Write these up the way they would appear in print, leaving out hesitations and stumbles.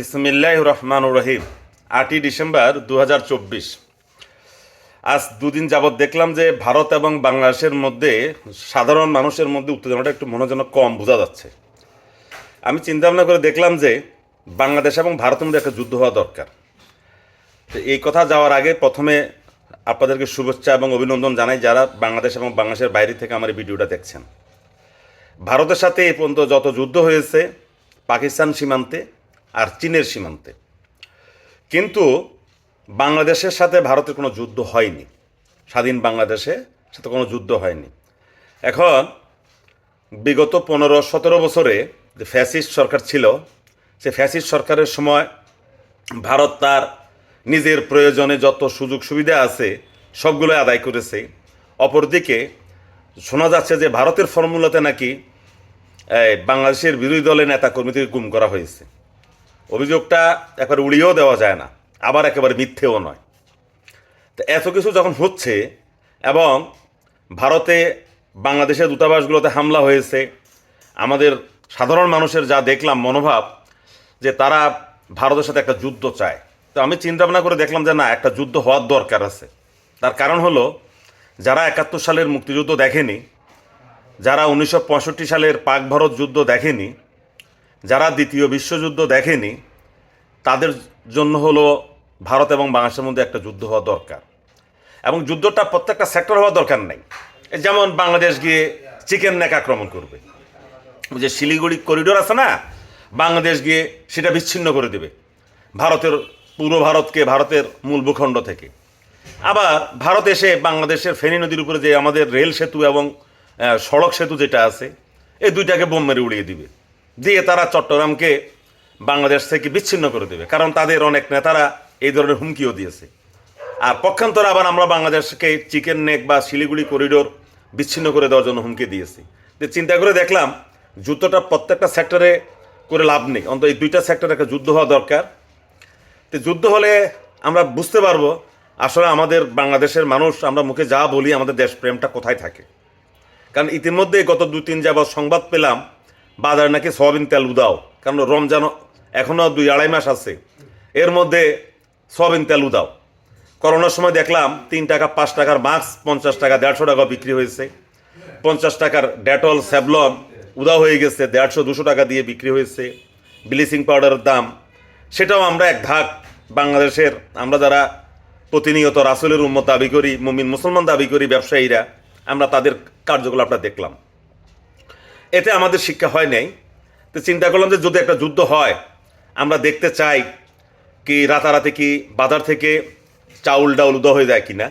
বিসমিল্লাহির রহমানির রহিম। 8ই ডিসেম্বর 2024। আজ দুদিন যাবৎ দেখলাম যে ভারত এবং বাংলাদেশের মধ্যে সাধারণ মানুষের মধ্যে উত্তেজনাটা একটু মনে যেন কম বোঝা যাচ্ছে। আমি চিন্তা ভাবনা করে দেখলাম যে বাংলাদেশ এবং ভারতের মধ্যে একটা যুদ্ধ হওয়া দরকার। তো এই কথা যাওয়ার আগে প্রথমে আপনাদেরকে শুভেচ্ছা এবং অভিনন্দন জানাই যারা বাংলাদেশ এবং বাংলাদেশের বাইরে থেকে আমার এই ভিডিওটা দেখছেন। ভারতের সাথে এই পর্যন্ত যত যুদ্ধ হয়েছে পাকিস্তান সীমান্তে আর চীনের সীমান্তে, কিন্তু বাংলাদেশের সাথে ভারতের কোনো যুদ্ধ হয়নি। স্বাধীন বাংলাদেশের সাথে কোনো যুদ্ধ হয়নি। এখন বিগত 15-17 বছরে যে ফ্যাসিস্ট সরকার ছিল, সে ফ্যাসিস্ট সরকারের সময় ভারত তার নিজের প্রয়োজনে যত সুযোগ সুবিধা আছে সবগুলো আদায় করেছে। অপরদিকে শোনা যাচ্ছে যে ভারতের ফর্মুলাতে নাকি বাংলাদেশের বিরোধী দলের নেতা কর্মীদেরকে গুম করা হয়েছে। অভিযোগটা একবার উড়িয়েও দেওয়া যায় না, আবার একেবারে মিথ্যেও নয়। তো এত কিছু যখন হচ্ছে এবং ভারতে বাংলাদেশের দূতাবাসগুলোতে হামলা হয়েছে, আমাদের সাধারণ মানুষের যা দেখলাম মনোভাব যে তারা ভারতের সাথে একটা যুদ্ধ চায়। তো আমি চিন্তা ভাবনা করে দেখলাম যে না, একটা যুদ্ধ হওয়ার দরকার আছে। তার কারণ হলো, যারা 71 সালের মুক্তিযুদ্ধ দেখেনি, যারা 1965 সালের পাক ভারত যুদ্ধ দেখেনি, যারা দ্বিতীয় বিশ্বযুদ্ধ দেখেনি, তাদের জন্য হলো ভারত এবং বাংলাদেশের মধ্যে একটা যুদ্ধ হওয়া দরকার। এবং যুদ্ধটা প্রত্যেকটা সেক্টর হওয়া দরকার নাই। যেমন বাংলাদেশ গিয়ে চিকেন নেক আক্রমণ করবে, যে শিলিগুড়ি করিডোর আছে না, বাংলাদেশ গিয়ে সেটা বিচ্ছিন্ন করে দেবে ভারতের পুরো ভারতকে, ভারতের মূল ভূখণ্ড থেকে। আবার ভারত এসে বাংলাদেশের ফেনী নদীর উপরে যে আমাদের রেল সেতু এবং সড়ক সেতু যেটা আছে, এই দুইটাকে বোম মেরে উড়িয়ে দিবে, দিয়ে তারা চট্টগ্রামকে বাংলাদেশ থেকে বিচ্ছিন্ন করে দেবে। কারণ তাদের অনেক নেতারা এই ধরনের হুমকিও দিয়েছে। আর পক্ষান্তরে আবার আমরা বাংলাদেশকে চিকেন নেক বা শিলিগুড়ি করিডোর বিচ্ছিন্ন করে দেওয়ার জন্য হুমকি দিয়েছি। যে চিন্তা করে দেখলাম যুদ্ধটা প্রত্যেকটা সেক্টরে করে লাভ নেই, অন্তত এই দুইটা সেক্টরে একটা যুদ্ধ হওয়া দরকার। তো যুদ্ধ হলে আমরা বুঝতে পারবো আসলে আমাদের বাংলাদেশের মানুষ, আমরা মুখে যা বলি আমাদের দেশপ্রেমটা কোথায় থাকে। কারণ ইতিমধ্যে গত 2-3 যাবৎ সংবাদ পেলাম বাজারে নাকি সয়াবিন তেল উদাও। কারণ রমজান এখনও 2-2.5 মাস আছে, এর মধ্যে সয়াবিন তেল উদাও। করোনার সময় দেখলাম 3 টাকা 5 টাকার মাস্ক 50 টাকা 150 টাকা বিক্রি হয়েছে। 50 টাকার ডেটল স্যাভলন উদাও হয়ে গেছে, 150-200 টাকা দিয়ে বিক্রি হয়েছে। ব্লিচিং পাউডারের দাম, সেটাও আমরা এক ধাক বাংলাদেশের, আমরা যারা প্রতিনিয়ত রাসূলের উম্মত দাবি করি, মুমিন মুসলমান দাবি করি, ব্যবসায়ীরা, আমরা তাদের কার্যকলাপটা দেখলাম। এতে আমাদের শিক্ষা হয় নাই। তো চিন্তা করলাম যে যদি একটা যুদ্ধ হয়, আমরা দেখতে চাই কি রাতারাতি কি বাজার থেকে চাউল ডাউল উদা হয়ে যায় কিনা,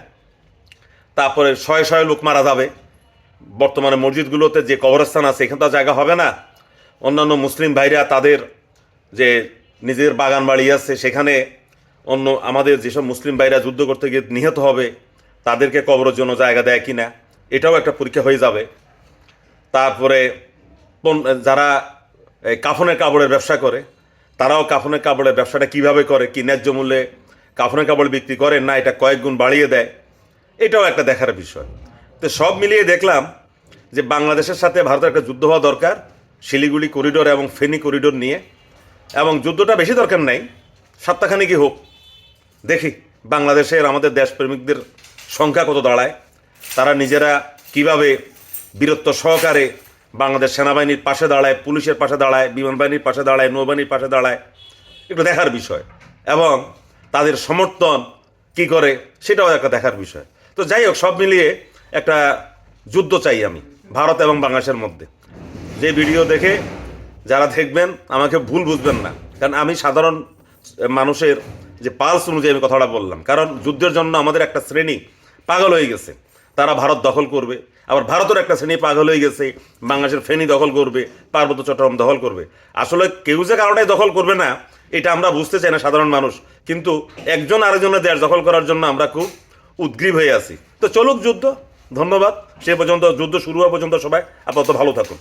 তারপরে শয়ে শয়ে লোক মারা যাবে। বর্তমানে মসজিদগুলোতে যে কবরস্থান আছে এখানে তো জায়গা হবে না। অন্যান্য মুসলিম ভাইরা তাদের যে নিজের বাগান বাড়ি আছে সেখানে অন্য আমাদের যেসব মুসলিম ভাইরা যুদ্ধ করতে গিয়ে নিহত হবে তাদেরকে কবরের জন্য জায়গা দেয় কিনা, এটাও একটা পরীক্ষা হয়ে যাবে। তারপরে যারা কাফনের কাপড়ের ব্যবসা করে, তারাও কাফনের কাপড়ের ব্যবসাটা কিভাবে করে, কি ন্যায্য মূল্যে কাফনের কাপড় বিক্রি করে না এটা কয়েক গুণ বাড়িয়ে দেয়, এটাও একটা দেখার বিষয়। তো সব মিলিয়ে দেখলাম যে বাংলাদেশের সাথে ভারতের একটা যুদ্ধ হওয়া দরকার, শিলিগুড়ি করিডোর এবং ফেনী করিডোর নিয়ে। এবং যুদ্ধটা বেশি দরকার নাই, সপ্তাহখানেকই হোক, দেখি বাংলাদেশের আমাদের দেশপ্রেমিকদের সংখ্যা কত দাঁড়ায়, তারা নিজেরা কিভাবে বীরত্ব সহকারে বাংলাদেশ সেনাবাহিনীর পাশে দাঁড়ায়, পুলিশের পাশে দাঁড়ায়, বিমান বাহিনীর পাশে দাঁড়ায়, নৌবাহিনীর পাশে দাঁড়ায়, একটু দেখার বিষয়। এবং তাদের সমর্থন কি করে সেটাও একটা দেখার বিষয়। তো যাই হোক, সব মিলিয়ে একটা যুদ্ধ চাই আমি ভারত এবং বাংলাদেশের মধ্যে। যে ভিডিও দেখে যারা দেখবেন আমাকে ভুল বুঝবেন না, কারণ আমি সাধারণ মানুষের যে পালস অনুযায়ী আমি কথাটা বললাম। কারণ যুদ্ধের জন্য আমাদের একটা শ্রেণী পাগল হয়ে গেছে, তারা ভারত দখল করবে। আবার ভারতের একটা শ্রেণী পাগল হয়ে গেছে, বাংলাদেশের ফেনী দখল করবে, পার্বত্য চট্টগ্রাম দখল করবে। আসলে কেউ যে কারণে দখল করবে না এটা আমরা বুঝতে চাই না সাধারণ মানুষ, কিন্তু একজন আরেকজনের দেশ দখল করার জন্য আমরা খুব উদ্গ্রীব হয়ে আছি। তো চলুক যুদ্ধ। ধন্যবাদ। সে পর্যন্ত, যুদ্ধ শুরু হওয়া পর্যন্ত সবাই আপাতত ভালো থাকুন।